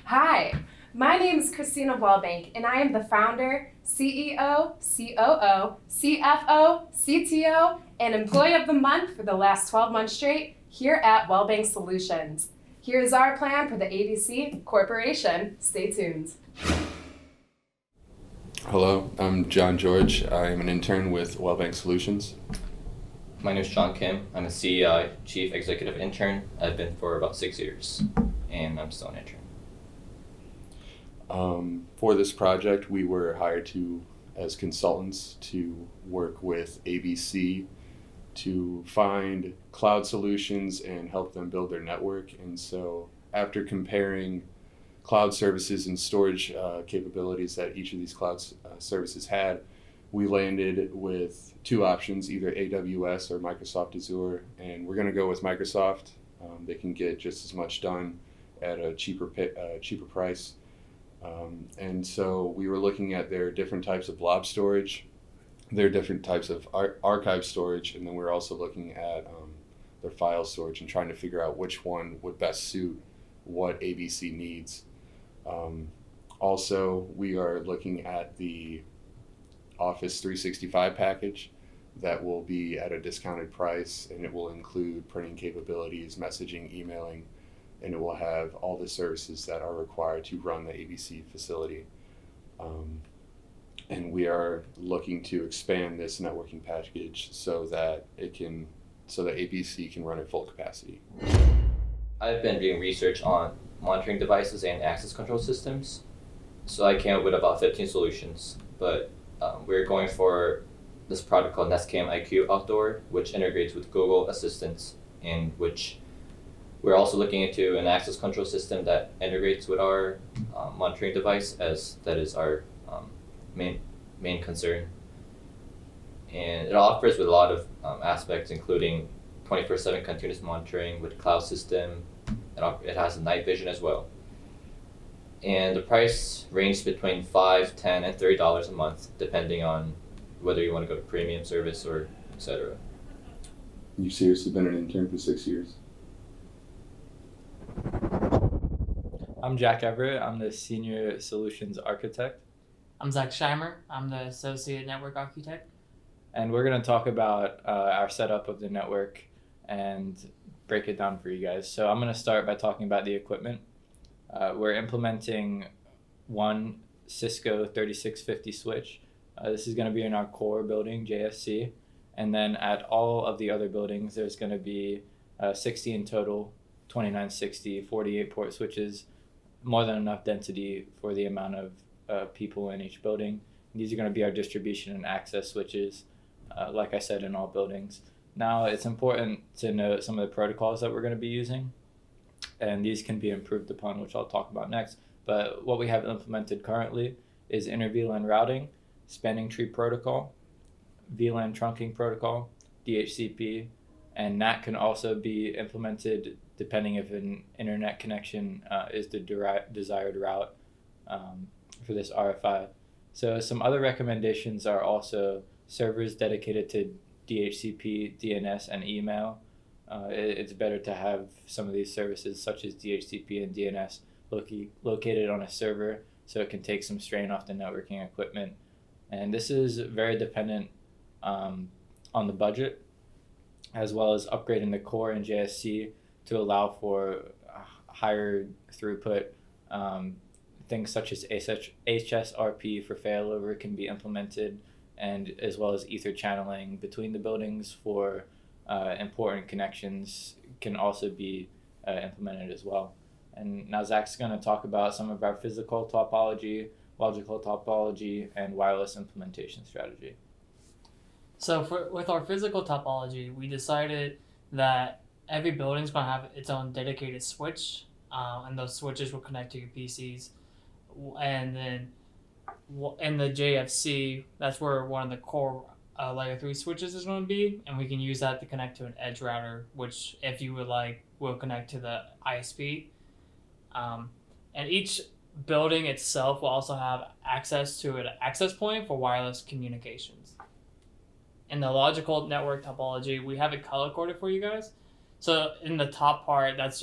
Hi, my name is Christina WELLBANK, and I am the founder, CEO, COO, CFO, CTO, and Employee of the Month for the last 12 months straight here at WELLBANK Solutions. Here is our plan for the ABC Corporation. Stay tuned. Hello, I'm John George. I am an intern with WELLBANK Solutions. My name is John Kim. I'm a CEI, Chief Executive Intern. I've been for about 6 years, and I'm still an intern. For this project, we were hired as consultants to work with ABC to find cloud solutions and help them build their network. And so after comparing cloud services and storage capabilities that each of these cloud services had, we landed with two options, either AWS or Microsoft Azure, and we're going to go with Microsoft. They can get just as much done at a cheaper price. And so we were looking at their different types of blob storage, their different types of archive storage, and then we're also looking at their file storage and trying to figure out which one would best suit what ABC needs. Also, we are looking at the Office 365 package that will be at a discounted price, and it will include printing capabilities, messaging, emailing, and it will have all the services that are required to run the ABC facility. And we are looking to expand this networking package so that ABC can run at full capacity. I've been doing research on monitoring devices and access control systems. So I came up with about 15 solutions, but we're going for this product called NestCam IQ Outdoor, which integrates with Google Assistant, and which we're also looking into an access control system that integrates with our monitoring device, as that is our main concern. And it offers with a lot of aspects, including 24/7 continuous monitoring with cloud system. It has a night vision as well. And the price ranges between $5, $10, and $30 a month, depending on whether you want to go to premium service or etc. You've seriously been an intern for 6 years? I'm Jack Everett. I'm the Senior Solutions Architect. I'm Zach Scheimer. I'm the Associate Network Architect. And we're going to talk about our setup of the network and break it down for you guys. So I'm going to start by talking about the equipment. We're implementing one Cisco 3650 switch. This is going to be in our core building, JSC. And then at all of the other buildings, there's going to be 60 in total, 2960, 48 port switches, more than enough density for the amount of people in each building. And these are going to be our distribution and access switches, like I said, in all buildings. Now, it's important to note some of the protocols that we're going to be using, and these can be improved upon, which I'll talk about next. But what we have implemented currently is inter-VLAN routing, spanning tree protocol, VLAN trunking protocol, DHCP, and NAT can also be implemented depending if an internet connection is the desired route for this RFI. So some other recommendations are also servers dedicated to DHCP, DNS, and email. It's better to have some of these services such as DHCP and DNS located on a server so it can take some strain off the networking equipment. And this is very dependent on the budget, as well as upgrading the core in JSC to allow for higher throughput. Things such as HSRP for failover can be implemented, and as well as ether channeling between the buildings for important connections can also be implemented as well. And now Zach's going to talk about some of our physical topology, logical topology, and wireless implementation strategy. So with our physical topology, we decided that every building's going to have its own dedicated switch, and those switches will connect to your PCs. And then in the JFC, that's where one of the core layer 3 switches is going to be, and we can use that to connect to an edge router, which, if you would like, will connect to the ISP. And each building itself will also have access to an access point for wireless communications. In the logical network topology, we have it color coded for you guys. So in the top part, that's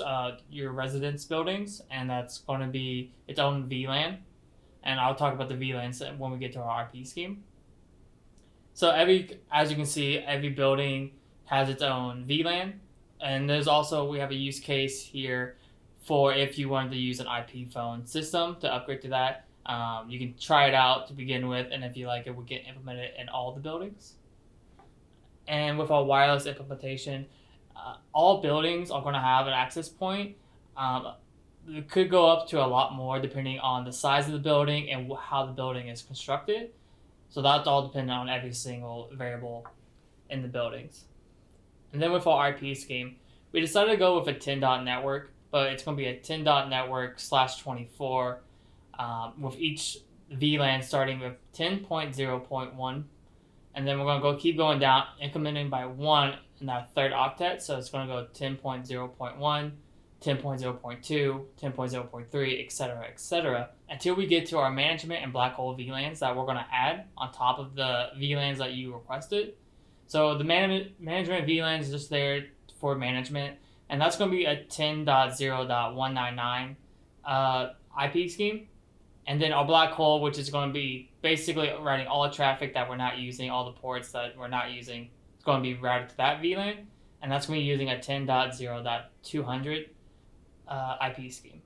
your residence buildings, and that's going to be its own VLAN. And I'll talk about the VLANs when we get to our RP scheme. So as you can see, every building has its own VLAN, and we have a use case here for if you wanted to use an IP phone system to upgrade to that. You can try it out to begin with, and if you like it, we can implement it in all the buildings. And with our wireless implementation, all buildings are going to have an access point. It could go up to a lot more depending on the size of the building and how the building is constructed. So that's all dependent on every single variable in the buildings. And then with our IP scheme, we decided to go with a 10.network, but it's going to be a 10.network/24 with each VLAN starting with 10.0.1. And then we're going to keep going down, incrementing by 1 in that third octet. So it's going to go 10.0.1, 10.0.2, 10.0.3, etc., until we get to our management and black hole VLANs that we're going to add on top of the VLANs that you requested. So the management VLAN is just there for management, and that's going to be a 10.0.199 IP scheme. And then our black hole, which is going to be basically routing all the traffic that we're not using, all the ports that we're not using, it's going to be routed to that VLAN, and that's going to be using a 10.0.200 IP scheme.